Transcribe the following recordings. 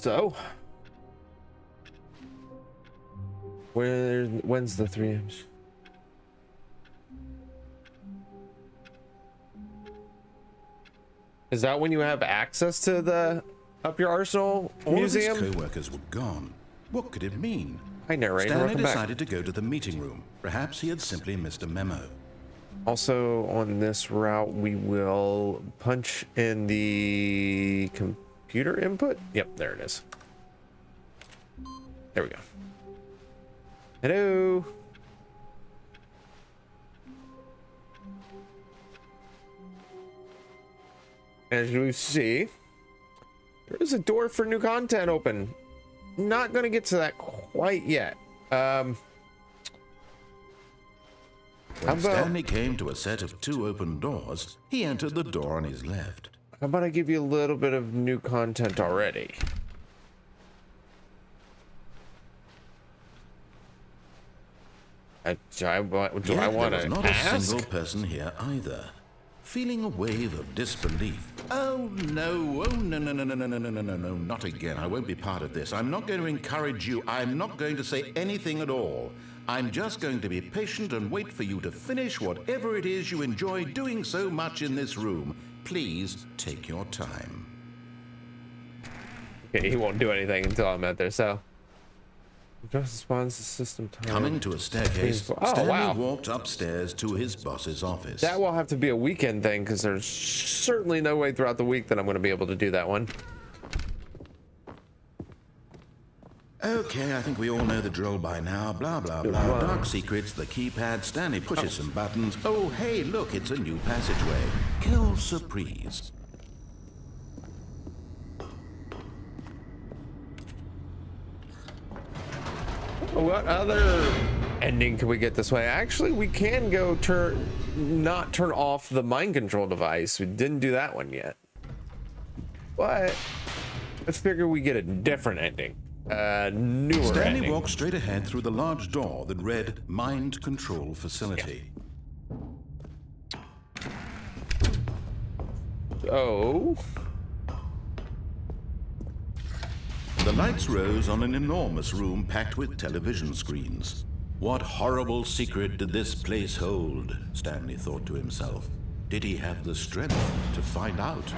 So, when's the 3Ms? Is that when you have access to the Up Your Arsenal museum? All of his co-workers were gone. What could it mean? Hi, narrator. Stanley decided to go to the meeting room. Perhaps he had simply missed a memo. Also, on this route, we will punch in the computer input. Yep, there it is. There we go. Hello. As you see, there is a door for new content open. Not going to get to that quite yet. When Stanley came to a set of 2 open doors, he entered the door on his left. How about I give you a little bit of new content already? Do I want to There was ask? not a single person here either. Feeling a wave of disbelief. Oh no, no, not again. I won't be part of this. I'm not going to encourage you. I'm not going to say anything at all. I'm just going to be patient and wait for you to finish whatever it is you enjoy doing so much in this room. Please take your time. Okay, he won't do anything until I'm out there, so. Just responds to system time. Coming to a staircase, Oh, Stanley wow. walked upstairs to his boss's office. That will have to be a weekend thing, because there's certainly no way throughout the week that I'm going to be able to do that one. Okay, I think we all know the drill by now. Blah, blah, blah. Dark secrets, the keypad. Stanley pushes some buttons. Oh, hey, look, it's a new passageway. Kill surprise. What other ending can we get this way? Actually, we can go not turn off the mind control device. We didn't do that one yet. But let's figure we get a different ending. Newer Stanley ending. walked straight ahead through the large door that read Mind Control Facility. Oh. The lights rose on an enormous room packed with television screens. What horrible secret did this place hold? Stanley thought to himself. Did he have the strength to find out?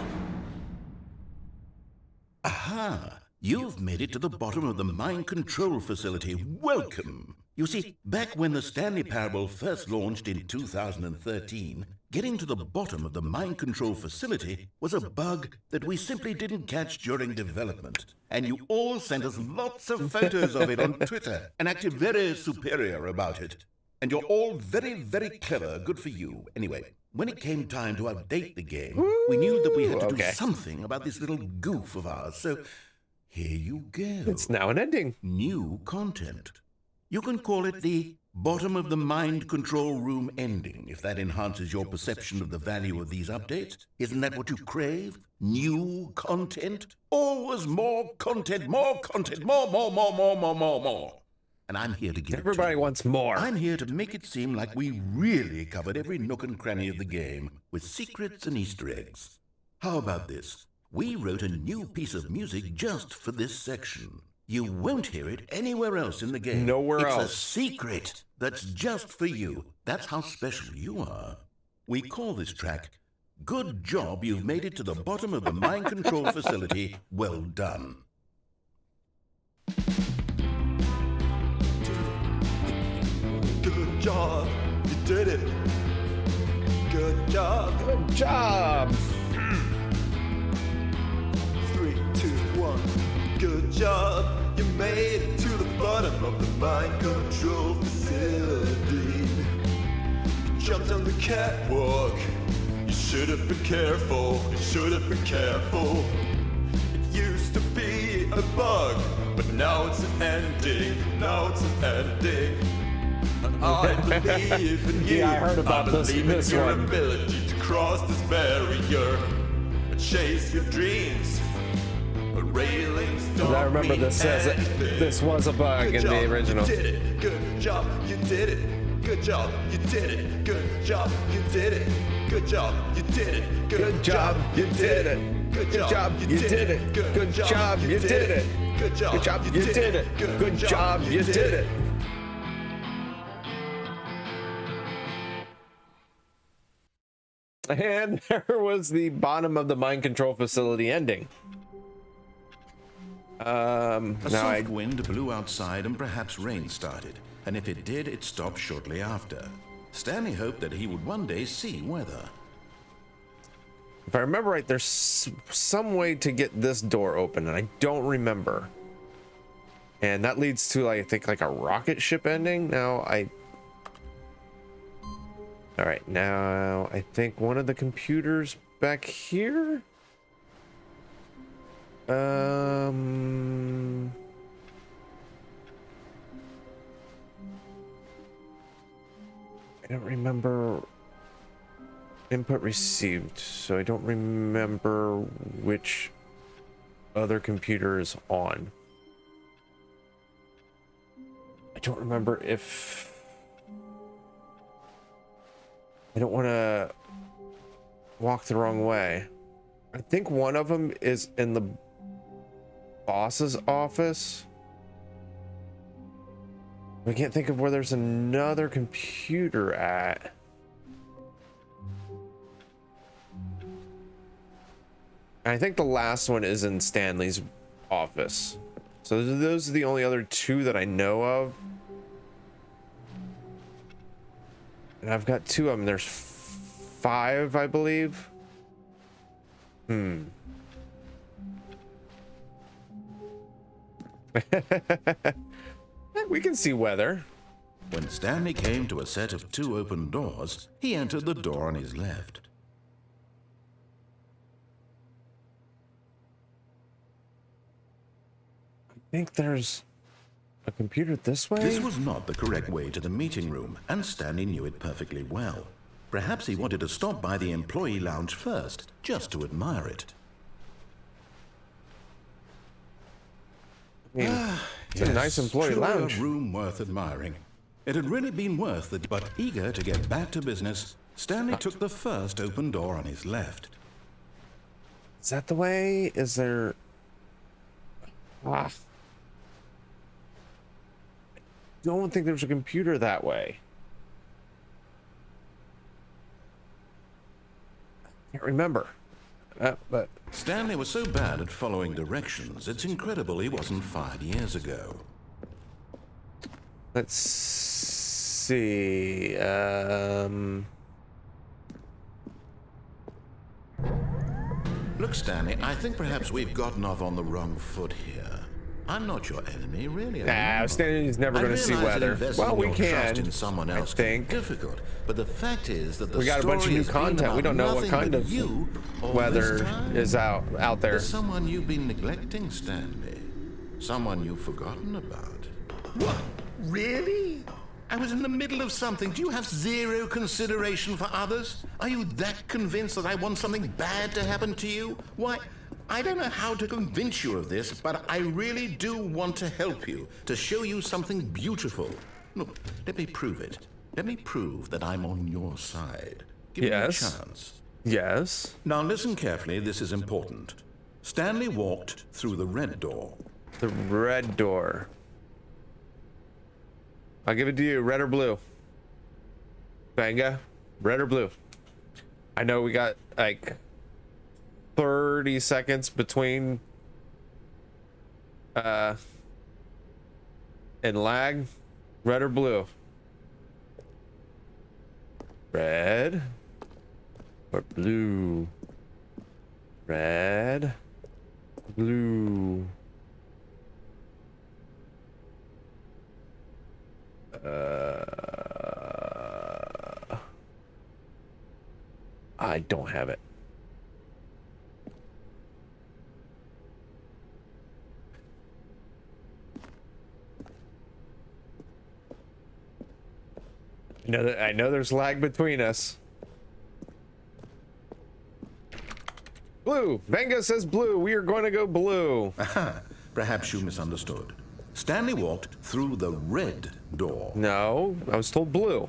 Aha! You've made it to the bottom of the mind control facility. Welcome! You see, back when the Stanley Parable first launched in 2013, getting to the bottom of the mind control facility was a bug that we simply didn't catch during development. And you all sent us lots of photos of it on Twitter and acted very superior about it. And you're all very, very clever. Good for you. Anyway, when it came time to update the game, we knew that we had to do something about this little goof of ours. So here you go. It's now an ending. New content. You can call it the bottom of the mind control room ending, if that enhances your perception of the value of these updates. Isn't that what you crave? New content? Always more content, more content, more. And I'm here to give Everybody wants more. I'm here to make it seem like we really covered every nook and cranny of the game with secrets and Easter eggs. How about this? We wrote a new piece of music just for this section. You won't hear it anywhere else in the game. Nowhere else. It's a secret that's just for you. That's how special you are. We call this track, Good Job You've Made It to the Bottom of the Mind Control Facility. Well done. Good job, you did it. Good job. Good job. 3, 2, 1. Good job, you made it to the bottom of the mind control facility. You jumped on the catwalk. You should have been careful. You should have been careful. It used to be a bug, but now it's an ending. Now it's an ending. I believe in you. Yeah, I heard about I this believe in your one. ability to cross this barrier and chase your dreams. But railings don't I remember mean this says it. anything. This was a bug Good in job, the original. You did it. Good job, you did it. Good job, you did it. Good job, you did it. Good job, you did it. Good job, you did it. Good job, you did it. Good job, you did it. Good job, Good job, you did it. Good job, you did it. And there was the bottom of the mind control facility ending. A Now soft wind blew outside and perhaps rain started, and if it did, it stopped shortly after. Stanley hoped that he would one day see weather. if I remember right, there's some way to get this door open, and I don't remember. And that leads to, I think, like a rocket ship ending. All right, now I think one of the computers back here. I don't remember input received, so I don't remember which other computer is on. I don't remember if I don't want to walk the wrong way. I think one of them is in the boss's office. I can't think of where there's another computer at. I think the last one is in Stanley's office. So those are the only other two that I know of. And I've got two of them. There's 5, I believe. We can see weather. When Stanley came to a set of 2 open doors, he entered the door on his left. I think there's a computer this way. This was not the correct way to the meeting room, and Stanley knew it perfectly well. Perhaps he wanted to stop by the employee lounge first, just to admire it. I mean, it's a nice employee Truly lounge. A room worth admiring. It had really been worth it, but eager to get back to business, Stanley took the first open door on his left. Is that the way? Is there... I don't think there's a computer that way. Can't remember. But Stanley was so bad at following directions, it's incredible he wasn't fired years ago. let's see. Look, Stanley, I think perhaps we've gotten off on the wrong foot here. I'm not your enemy, really. Stanley's never going to see weather. Well, we can. In someone else I think. can be difficult, but the fact is that the We got a bunch of story new has been content. We about don't know what nothing kind but of you all weather this time. is out there. There's someone you've been neglecting, Stanley. Someone you've forgotten about. What? Really? I was in the middle of something. Do you have zero consideration for others? Are you that convinced that I want something bad to happen to you? Why, I don't know how to convince you of this, but I really do want to help you, to show you something beautiful. Look, let me prove it. Let me prove that I'm on your side. Give me a chance. Yes. Now listen carefully, this is important. Stanley walked through the red door. The red door. I'll give it to you. Red or blue? Banga? Red or blue? I know we got like 30 seconds between and lag. Red or blue? Red or blue? Red, blue. I don't have it. I know there's lag between us. Blue. Venga says blue. We are going to go blue. Perhaps you misunderstood. Stanley walked through the red door. No, I was told blue.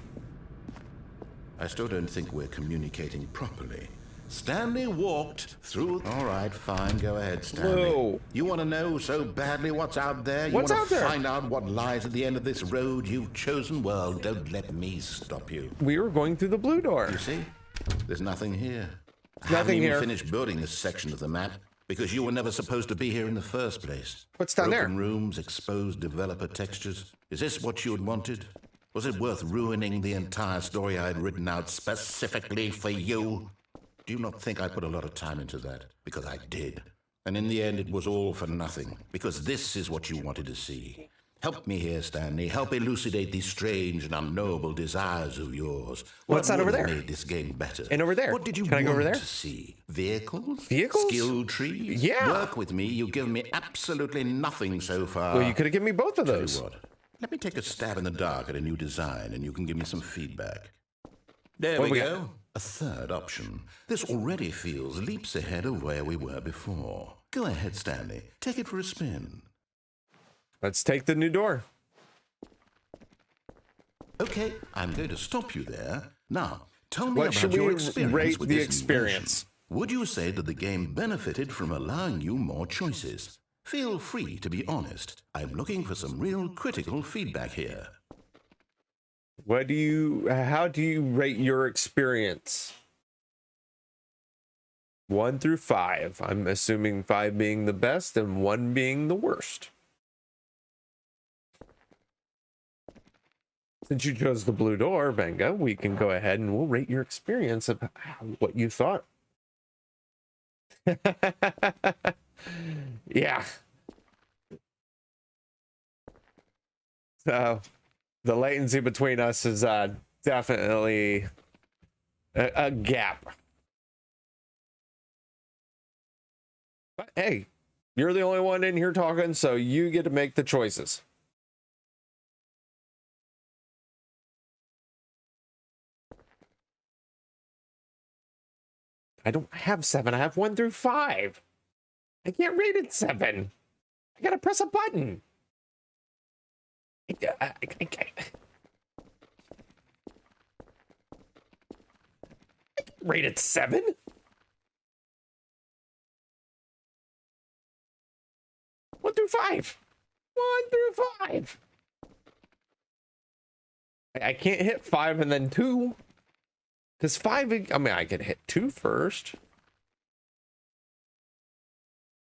I still don't think we're communicating properly. Stanley walked through... All right, fine. Go ahead, Stanley. Whoa. You want to know so badly what's out there? What's out there? You want to find out what lies at the end of this road you've chosen? Well, don't let me stop you. We were going through the blue door. You see? There's nothing here. I Nothing haven't even here. finished building this section of the map because you were never supposed to be here in the first place. What's down there? Broken rooms, exposed developer textures. Is this what you had wanted? Was it worth ruining the entire story I had written out specifically for you? Do you not think I put a lot of time into that? Because I did. And in the end, it was all for nothing. Because this is what you wanted to see. Help me here, Stanley. Help elucidate these strange and unknowable desires of yours. What's that over there? What made this game better? And over there. What did you Can I go over there? to see? Vehicles? Vehicles? Skill trees? Yeah. Work with me. You've given me absolutely nothing so far. Well, you could have given me both of Tell you those. what. Let me take a stab in the dark at a new design, and you can give me some feedback. There What we we go. A third option. This already feels leaps ahead of where we were before. Go ahead, Stanley. Take it for a spin. Let's take the new door. Okay, I'm going to stop you there. Now, tell me What about should your we experience rate with the this experience? invention. Would you say that the game benefited from allowing you more choices? Feel free to be honest. I'm looking for some real critical feedback here. How do you rate your experience? 1 through 5. I'm assuming 5 being the best and 1 being the worst. Since you chose the blue door, Benga, we can go ahead and we'll rate your experience of what you thought. Yeah. So the latency between us is definitely a gap. But hey, you're the only one in here talking, so you get to make the choices. I don't have 7. I have 1 through 5. I can't rate it 7. I gotta press a button. I can't rate it 7. 1 through 5. 1 through 5. I can't hit 5 and then 2. Because 5, I mean, I could hit 2 first.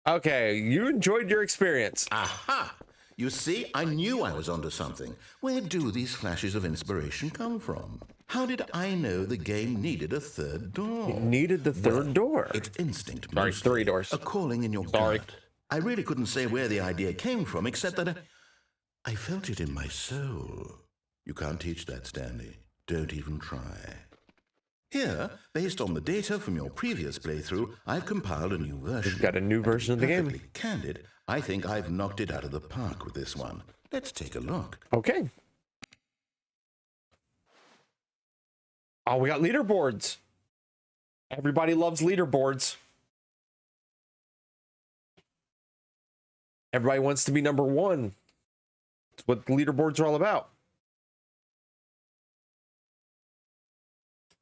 Okay, you enjoyed your experience. Aha! You see, I knew I was onto something. Where do these flashes of inspiration come from? How did I know the game needed a third door? It needed the third door. It's instinct. Sorry, mostly. 3 doors. A calling in your gut. I really couldn't say where the idea came from, except that I felt it in my soul. You can't teach that, Stanley. Don't even try. Here, based on the data from your previous playthrough, I've compiled a new version. We've got a new version of the game. Perfectly candid, I think I've knocked it out of the park with this one. Let's take a look. Okay. Oh, we got leaderboards. Everybody loves leaderboards. Everybody wants to be number 1. That's what leaderboards are all about.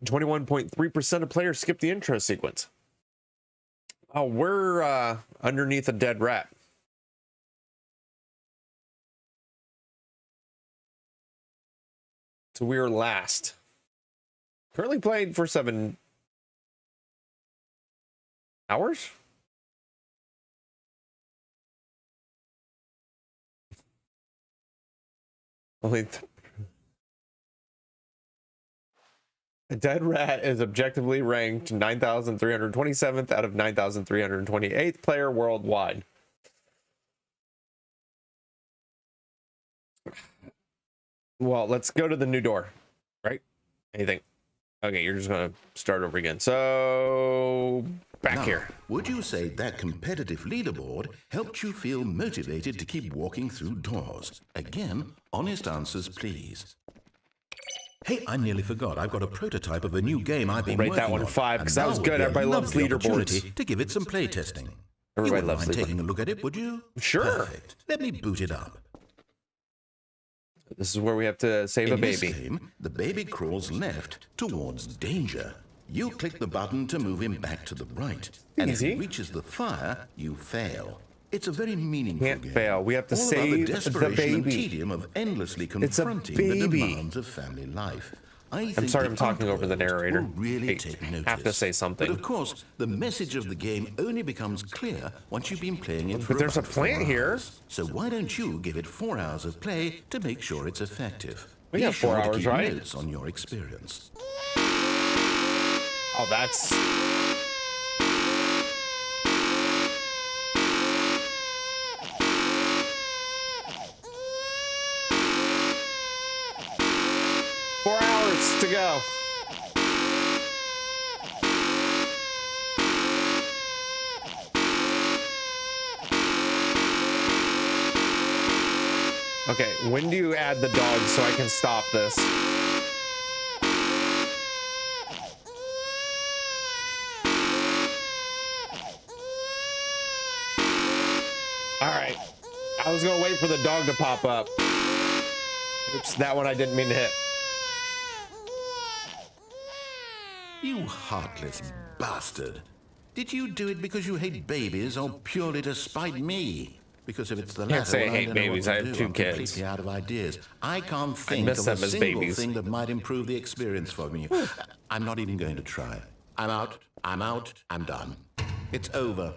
21.3% of players skip the intro sequence. Oh, we're underneath a dead rat. So we are last. Currently played for 7 hours. Only a dead rat is objectively ranked 9,327th out of 9,328th player worldwide. Well, let's go to the new door, right? Anything? Okay, you're just gonna start over again. So back Now, here. Would you say that competitive leaderboard helped you feel motivated to keep walking through doors? Again, honest answers, please. Hey, I nearly forgot. I've got a prototype of a new game I've been Rate working that one on. 5, 'cause that And was now good. would be a Everybody loves lovely leaderboards. opportunity to give it some play testing. Everybody You wouldn't loves mind leaderboards. taking a look at it, would you? Sure. Perfect. Let me boot it up. This is where we have to save a In this baby. game, the baby crawls left towards danger. You click the button to move him back to the right. And if he Easy. reaches the fire, you fail. It's a very meaningful Can't game. fail. We have to All about save the the desperation and baby. tedium of endlessly It's a confronting the baby. demands of family life. I'm think sorry the I'm talking over the art world narrator. will really I take have notice. to say something. But of course, the message of the game only becomes clear once you've been playing it for But there's a about 4 plant here. hours. So why don't you give it 4 hours of play to make sure it's effective? We Be got 4 sure to hours, keep right? notes on your experience. Oh, that's... to go. Okay, when do you add the dog so I can stop this? All right. I was gonna wait for the dog to pop up. Oops, that one I didn't mean to hit. You heartless bastard. Did you do it because you hate babies or purely to spite me? Because if it's the latter, say I well, hate don't know what babies. to I have do. 2 I'm kids. completely out of ideas. I can't think miss of them a as single babies. thing that might improve the experience for me. I'm not even going to try. I'm out. I'm out. I'm done. It's over.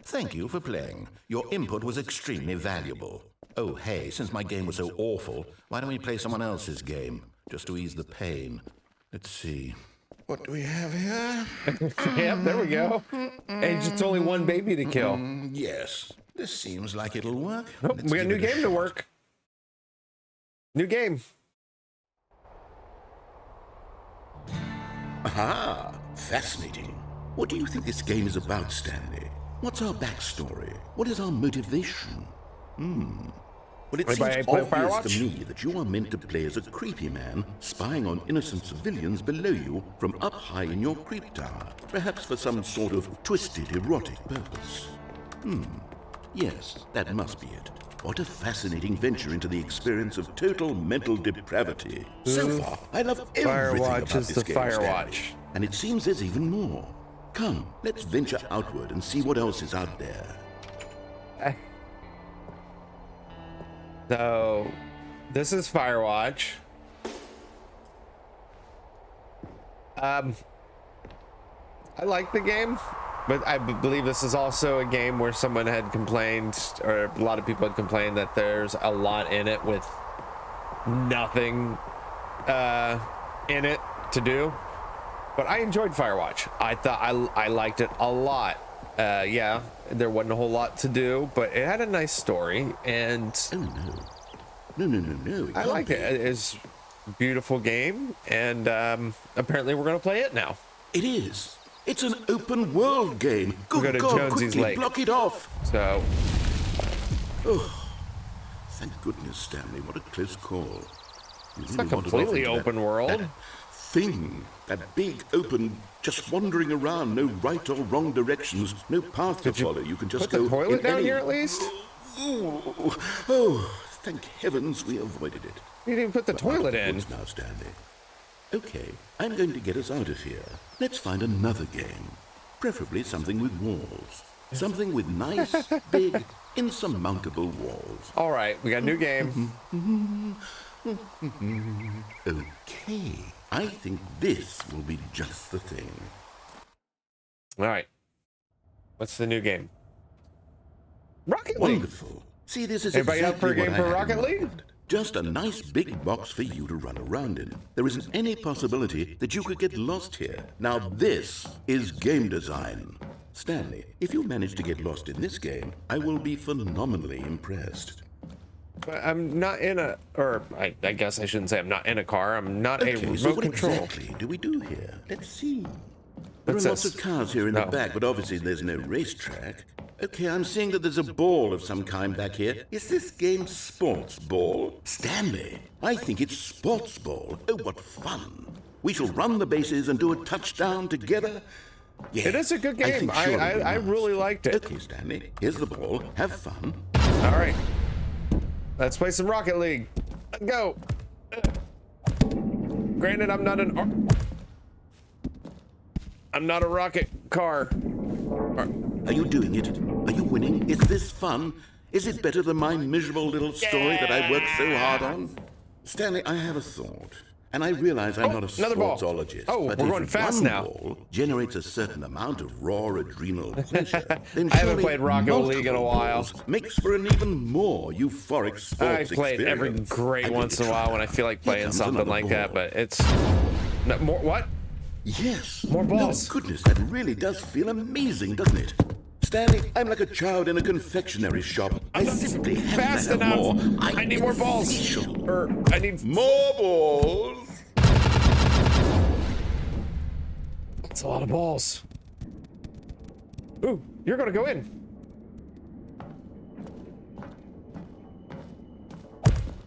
Thank you for playing. Your input was extremely valuable. Oh, hey, since my game was so awful, why don't we play someone else's game? Just to ease the pain. Let's see. What do we have here? Yep, there we go. And it's only 1 baby to kill. Yes, this seems like it'll work. Nope, Let's we got a give new it game to shot. work. New game. Aha! Fascinating. What do you think this game is about, Stanley? What's our backstory? What is our motivation? Well, it Anybody seems play obvious Firewatch? to me that you are meant to play as a creepy man spying on innocent civilians below you from up high in your creep tower, perhaps for some sort of twisted erotic purpose. Yes, that must be it. What a fascinating venture into the experience of total mental depravity. So far, I love everything Firewatch about is this the game, Stanley. Firewatch. And it seems there's even more. Come, let's venture outward and see what else is out there. So, this is Firewatch. I like the game, but I believe this is also a game where someone had complained, or a lot of people had complained, that there's a lot in it with nothing in it to do. But I enjoyed Firewatch. I thought I liked it a lot. Yeah, there wasn't a whole lot to do, but it had a nice story, and Oh, no. No. I liked it. It's a beautiful game, and apparently we're going to play it now. It is. It's an open world game. Good go to God, Jonesy's quickly Lake. block it off. So, Thank goodness, Stanley. What a close call. You it's really a wandered off completely into that- open world. That thing. That big, open, just wandering around. No right or wrong directions. No path to follow. You can just Put go the toilet in down any... here at least? Oh, thank heavens we avoided it. You didn't put the toilet Out of the in. woods now, Stanley. Okay, I'm going to get us out of here. Let's find another game. Preferably something with walls. Something with nice, big, insurmountable walls. All right, we got a new game. Okay, I think this will be just the thing. All right. What's the new game? Rocket League. Wonderful. See, this is Anybody up for a exactly game what I for had in Rocket League? mind. Just a nice big box for you to run around in. There isn't any possibility that you could get lost here. Now this is game design. Stanley, if you manage to get lost in this game, I will be phenomenally impressed. But I'm not in a, or I guess I shouldn't say I'm not in a car. I'm not a Okay, remote so what control. exactly do we do here? Let's see. There What's are lots this? of cars here in No. the back, but obviously there's no racetrack. Okay, I'm seeing that there's a ball of some kind back here. Is this game sports ball? Stanley, I think it's sports ball. Oh, what fun. We shall run the bases and do a touchdown together. Yeah, It is a good I game. think I surely we I must. really liked it. Okay, Stanley, here's the ball. Have fun. All right. Let's play some Rocket League. Let's go. Granted, I'm not an... I'm not a rocket car. Are you doing it? Are you winning? Is this fun? Is it better than my miserable little story that I worked so hard on? Stanley, I have a thought. And I realize I'm not a another ball. sportsologist. Oh, but we're if going fast one now. ball generates a certain amount of raw adrenal pleasure, then I haven't surely played Rocket League in a multiple while. balls makes for an even more euphoric sports I play it every experience. great I need once to in a try while when I that. feel like Here playing comes something another like that, ball. but it's no, more what? Yes. More balls. No, goodness, that really does feel amazing, doesn't it? Stanley, I'm like a child in a confectionery shop. I simply have Fast to have enough. more. I need more balls. insatiable. Or I need More balls. That's a lot of balls. Ooh, you're gonna go in.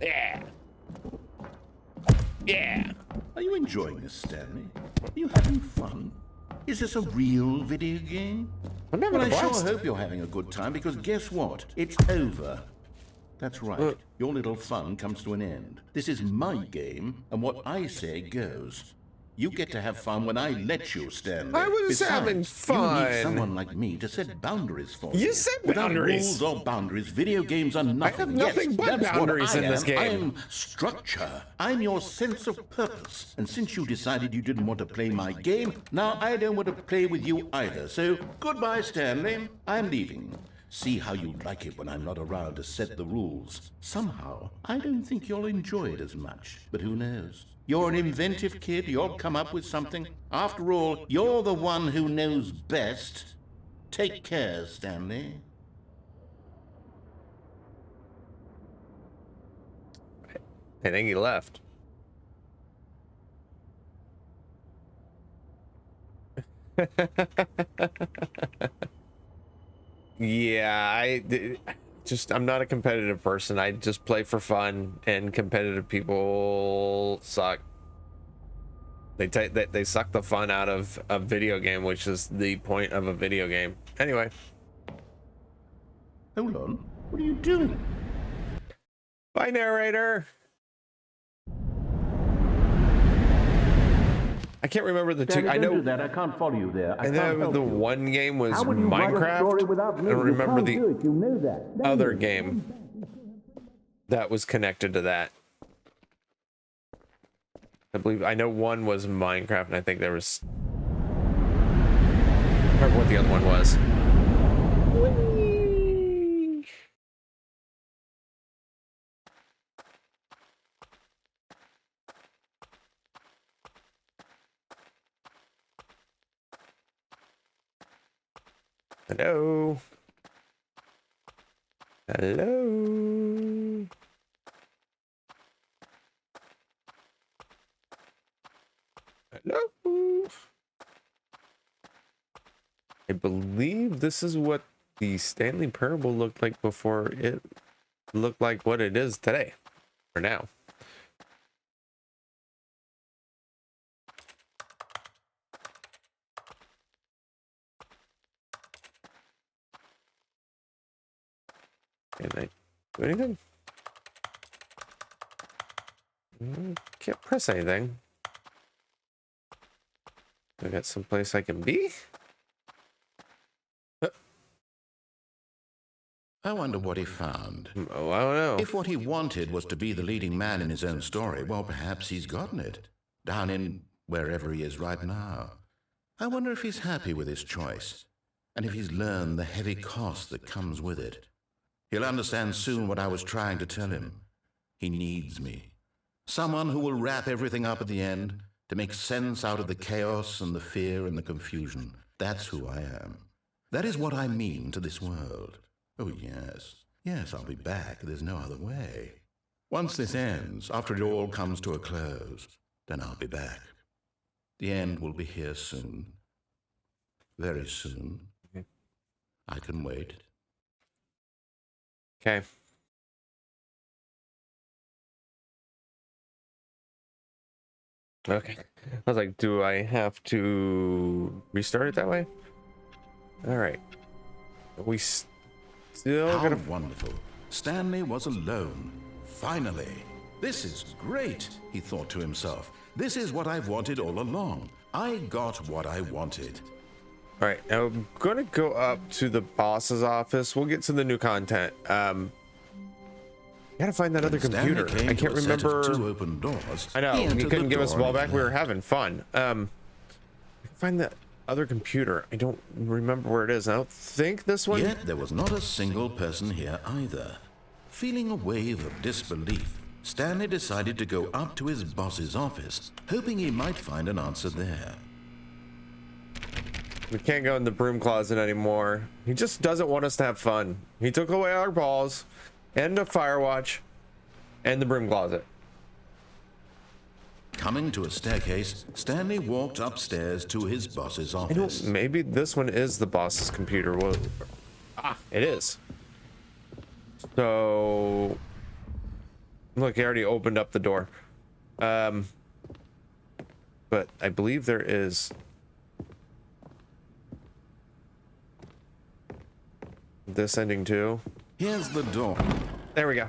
Yeah. Yeah. Are you enjoying this, Stanley? Are you having fun? Is this a real video game? I'm having Well, a I sure blast. hope you're having a good time, because guess what? It's over. That's right. Your little fun comes to an end. This is my game, and what I say goes. You get to have fun when I let you, Stanley. I was Besides, having You fun. need someone like me to set boundaries for You you. said Without boundaries. rules or boundaries, video games are nothing. have nothing Yes, but that's what boundaries I in this am. game. I'm structure. I'm your sense of purpose. And since you decided you didn't want to play my game, now I don't want to play with you either. So goodbye, Stanley. I'm leaving. See how you like it when I'm not around to set the rules. Somehow, I don't think you'll enjoy it as much. But who knows? You're an inventive kid. You'll come up with something. After all, you're the one who knows best. Take care, Stanley. I think he left. Yeah, I'm not a competitive person. I just play for fun, and competitive people suck. They suck the fun out of a video game, which is the point of a video game. Anyway, Hold on. What are you doing? bye, narrator. I can't remember the two. I Don't do know. that. I can't follow you there. I know the one game was How would you write a story Minecraft. without I me? don't remember You can't do the it. You know that. other game that was connected to that. I know one was Minecraft, and I think there was. I don't remember what the other one was. Whee! Hello. Hello. Hello. I believe this is what the Stanley Parable looked like before it looked like what it is today, or now. Can I do anything? Can't press anything. I got someplace I can be? I wonder what he found. Oh, I don't know. If what he wanted was to be the leading man in his own story, well, perhaps he's gotten it. Down in wherever he is right now. I wonder if he's happy with his choice, and if he's learned the heavy cost that comes with it. He'll understand soon what I was trying to tell him. He needs me. Someone who will wrap everything up at the end, to make sense out of the chaos and the fear and the confusion. That's who I am. That is what I mean to this world. Oh, yes. Yes, I'll be back. There's no other way. Once this ends, after it all comes to a close, then I'll be back. The end will be here soon. Very soon. I can wait. Okay. Okay. I was like, do I have to restart it that way? All right. We still How gonna. wonderful. Stanley was alone. Finally. This is great, he thought to himself. This is what I've wanted all along. I got what I wanted. All right, now I'm gonna go up to the boss's office. We'll get to the new content. Gotta find that other computer. I can't remember. Two open doors, I know you couldn't give us the ball back. We were having fun. Find that other computer. I don't remember where it is. I don't think this one. Yet there was not a single person here either. Feeling a wave of disbelief, Stanley decided to go up to his boss's office, hoping he might find an answer there. We can't go in the broom closet anymore. He just doesn't want us to have fun. He took away our balls and the Firewatch and the broom closet. Coming to a staircase, Stanley walked upstairs to his boss's office. Maybe this one is the boss's computer. Well, it is. So, look, he already opened up the door. But I believe there is this ending too. Here's the door. There we go.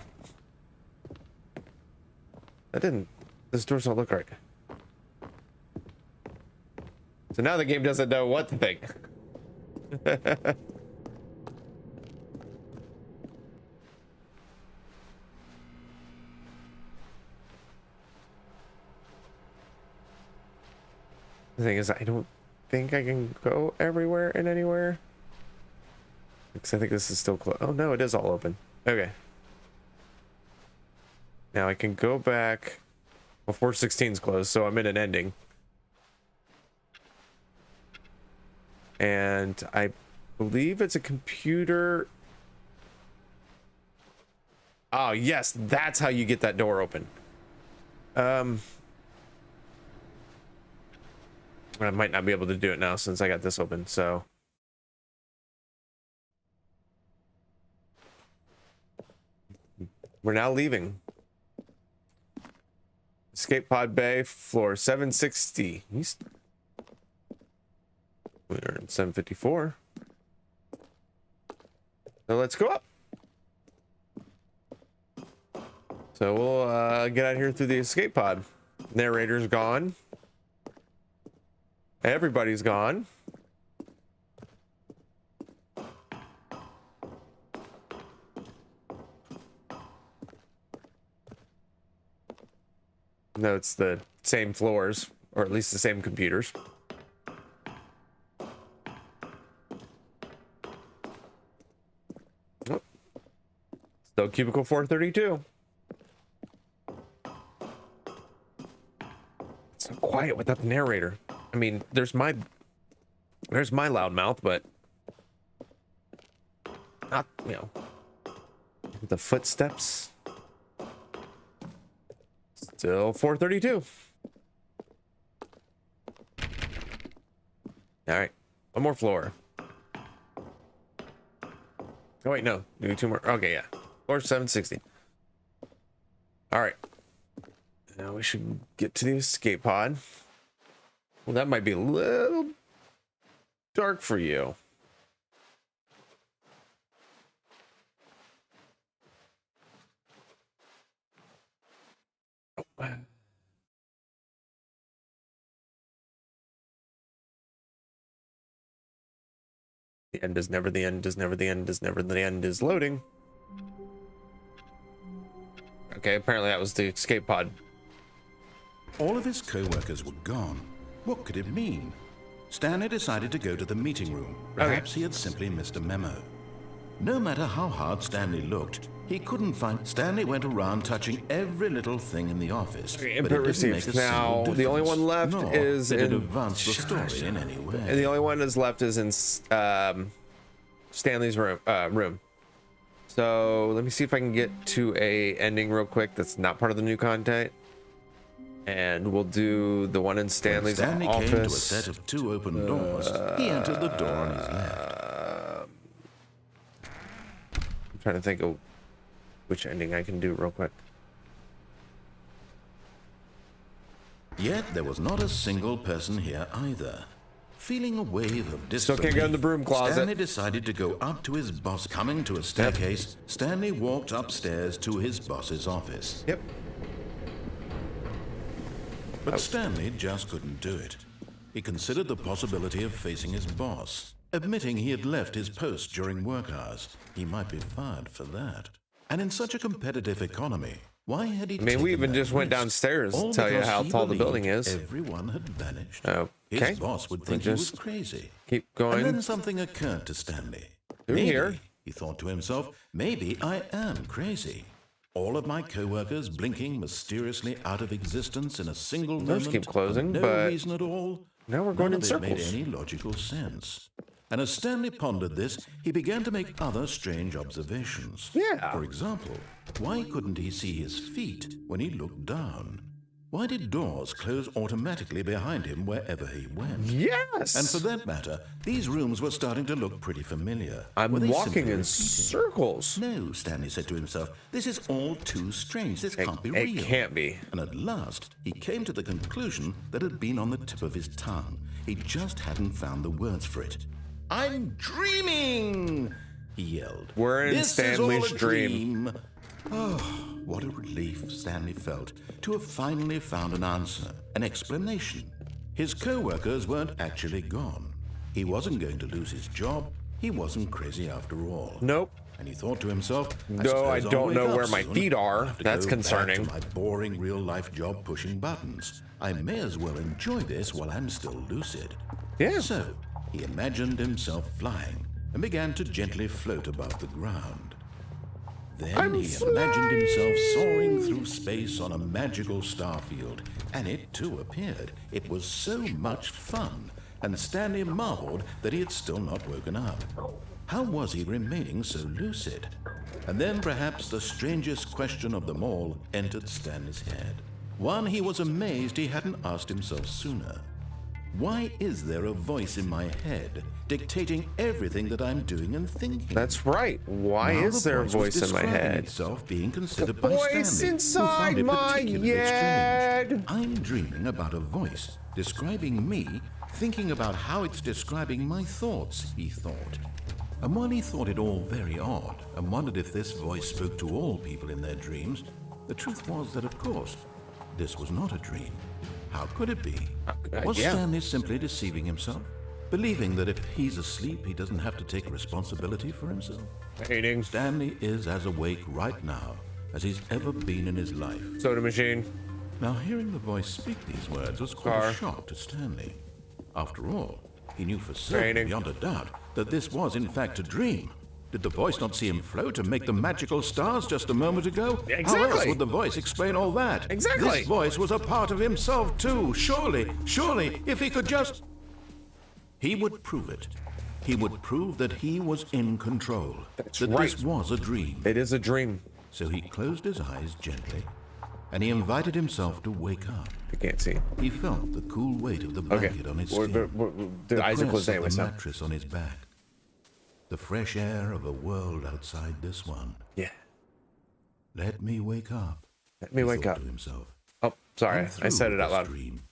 This doors don't look right. So now the game doesn't know what to think. The thing is, I don't think I can go everywhere and anywhere. Because I think this is still closed. Oh no, it is all open. Okay. Now I can go back. Well, 416's closed, so I'm in an ending. And I believe it's a computer. Oh yes, that's how you get that door open. I might not be able to do it now since I got this open, so. We're now leaving. Escape pod bay, floor 760. We're in 754. So let's go up. So we'll get out here through the escape pod. Narrator's gone. Everybody's gone. No, it's the same floors, or at least the same computers. Oh. Still cubicle 432. It's so quiet without the narrator. I mean, there's my loud mouth, but not, the footsteps. Still 432. All right, one more floor. Oh wait, no, do two more. Okay, yeah, floor 760. All right, now we should get to the escape pod. Well, that might be a little dark for you. The end is never the end, is never the end, is never the end, is loading. Okay, apparently that was the escape pod. All of his co-workers were gone. What could it mean? Stanley decided to go to the meeting room. Perhaps he had simply missed a memo. No matter how hard Stanley looked, he couldn't find. Stanley went around touching every little thing in the office. Okay, input received. Now the only one left is in. Advance the story in any way. And the only one that's left is in Stanley's room. So let me see if I can get to a ending real quick. That's not part of the new content. And we'll do the one in Stanley's office. Stanley came to a set of two open doors. He entered the door on his left. I'm trying to think of which ending I can do real quick. Yet there was not a single person here either. Feeling a wave of disbelief, Still can't go in the broom closet. Stanley decided to go up to his boss. Coming to a staircase, Stanley walked upstairs to his boss's office. Yep. But Stanley just couldn't do it. He considered the possibility of facing his boss, admitting he had left his post during work hours. He might be fired for that. And in such a competitive economy, why had he I mean, we even just went downstairs to tell you how tall the building is. Everyone had vanished. Okay. His boss would think he was crazy. Keep going. And then something occurred to Stanley. Through here. He thought to himself, maybe I am crazy. All of my co-workers blinking mysteriously out of existence in a single Doors moment. keep closing, for no but reason at all. now we're going None in of it made circles. any logical sense. And as Stanley pondered this, he began to make other strange observations. Yeah. For example, why couldn't he see his feet when he looked down? Why did doors close automatically behind him wherever he went? Yes. And for that matter, these rooms were starting to look pretty familiar. I'm Were they walking simply in repeating? circles. No, Stanley said to himself, this is all too strange. This can't be It real. can't be. And at last, he came to the conclusion that had been on the tip of his tongue. He just hadn't found the words for it. I'm dreaming, he yelled. We're in This Stanley's is all a dream. Oh, what a relief Stanley felt to have finally found an answer, an explanation. His co-workers weren't actually gone. He wasn't going to lose his job. He wasn't crazy after all. Nope. And he thought to himself, No, I suppose I'll don't wake know up where my soon. feet are. I'll have to That's go back concerning. to my boring real-life job pushing buttons. I may as well enjoy this while I'm still lucid. Yeah. So, he imagined himself flying and began to gently float above the ground. Then he imagined himself soaring through space on a magical starfield, and it too appeared. It was so much fun, and Stanley marveled that he had still not woken up. How was he remaining so lucid? And then perhaps the strangest question of them all entered Stanley's head. One he was amazed he hadn't asked himself sooner. Why is there a voice in my head dictating everything that I'm doing and thinking? That's right. Why Now is the there a was voice in my describing head? Itself being considered by Voice Stanley, who inside found it my particularly head. strange. I'm dreaming about a voice describing me, thinking about how it's describing my thoughts, he thought. And while he thought it all very odd and wondered if this voice spoke to all people in their dreams, the truth was that, of course, this was not a dream. How could it be? Was yeah. Stanley simply deceiving himself? Believing that if he's asleep, he doesn't have to take responsibility for himself? Hating. Stanley is as awake right now as he's ever been in his life. Soda machine. Now, hearing the voice speak these words was quite Car. a shock to Stanley. After all, he knew for certain, Training. beyond a doubt, that this was in fact a dream. Did the voice not see him float and make the magical stars just a moment ago? How else Exactly. would the voice explain all that? Exactly. This voice was a part of himself too. Surely, if he could just... He would prove it. He would prove that he was in control. That's that right. this was a dream. It is a dream. So he closed his eyes gently, and he invited himself to wake up. I can't see. He felt the cool weight of the Okay. blanket on his We're- skin, the eyes are press closed of anyway, the so. mattress on his back, the fresh air of a world outside this one. Yeah. Let me wake up. Let me he wake thought up. to himself. Oh, sorry. I'm I through said with it out this loud. Dream.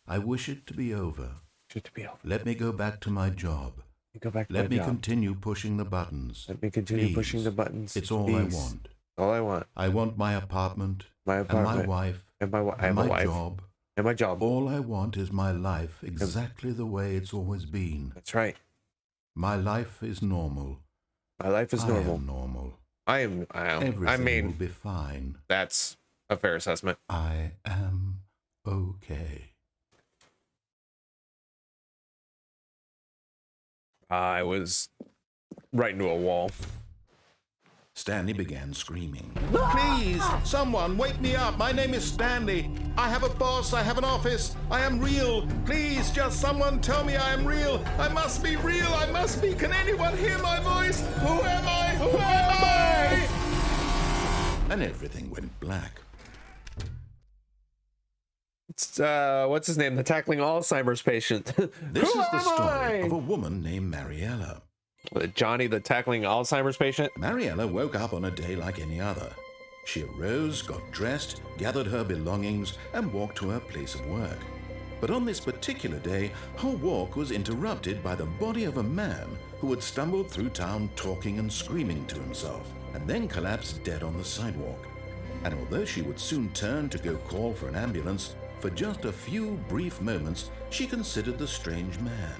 I wish it to be over. Should to be over. Let me go back to my job. Go back to Let my me job. continue pushing the buttons. Let me continue Please. pushing the buttons. It's all Please. I want. All I want. I want my apartment, My and my apartment. wife, And my, I and have my a wife. job. And my job. All I want is my life exactly the way it's always been. That's right. My life is normal. My life is I normal. am normal. I am. Everything I will mean, be fine. that's a fair assessment. I am okay. I was right into a wall. Stanley began screaming. Please, someone wake me up. My name is Stanley. I have a boss. I have an office. I am real. Please, just someone tell me I am real. I must be real. I must be. Can anyone hear my voice? Who am I? Who am I? And everything went black. It's, what's his name? The tackling Alzheimer's patient. This Who is the am story I? of a woman named Mariella. Johnny, the tackling Alzheimer's patient. Mariella woke up on a day like any other. She arose, got dressed, gathered her belongings, and walked to her place of work. But on this particular day, her walk was interrupted by the body of a man who had stumbled through town talking and screaming to himself, and then collapsed dead on the sidewalk. And although she would soon turn to go call for an ambulance, For just a few brief moments, she considered the strange man.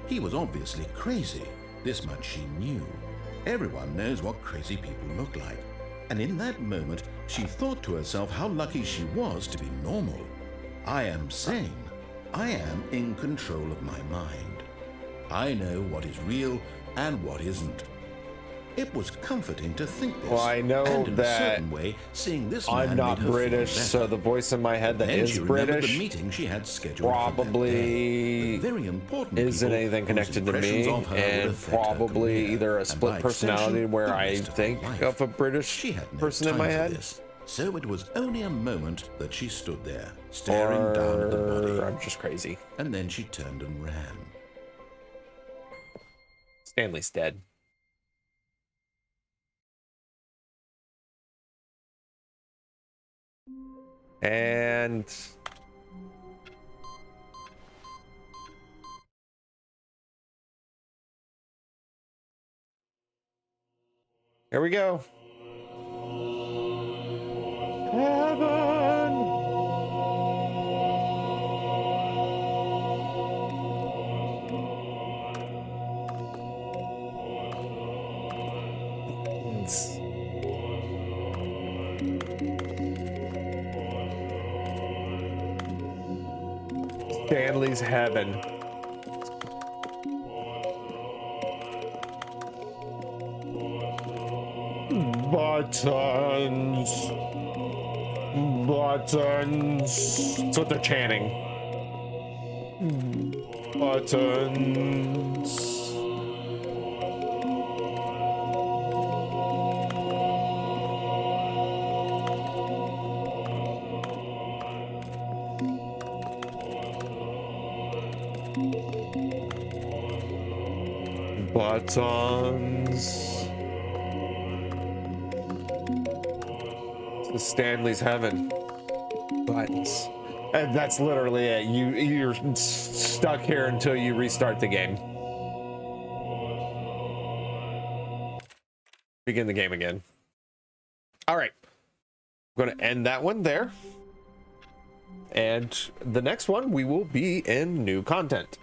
He was obviously crazy. This much she knew. Everyone knows what crazy people look like. And in that moment, she thought to herself how lucky she was to be normal. I am sane. I am in control of my mind. I know what is real and what isn't. It was comforting to think this. Well, I know and in that a certain way, seeing this man I'm not made her British, feel so better. the voice in my head that Then is she remembered British the meeting she had scheduled for that day. probably The very important isn't people anything whose connected to impressions me, of her would and affect her probably career, either a and split by personality extension, where the I rest of her think life. of a British She had no person in time my for head. this, so it was only a moment that she stood there, staring down at the Or body, I'm just crazy. and then she turned and ran. Stanley's dead. And here we go. Heaven. Stanley's heaven. Buttons. Buttons. That's what they're chanting. Buttons. Buttons. It's Stanley's heaven. Buttons. And that's literally it. You're stuck here until you restart the game. Begin the game again. All right. I'm going to end that one there. And the next one, we will be in new content.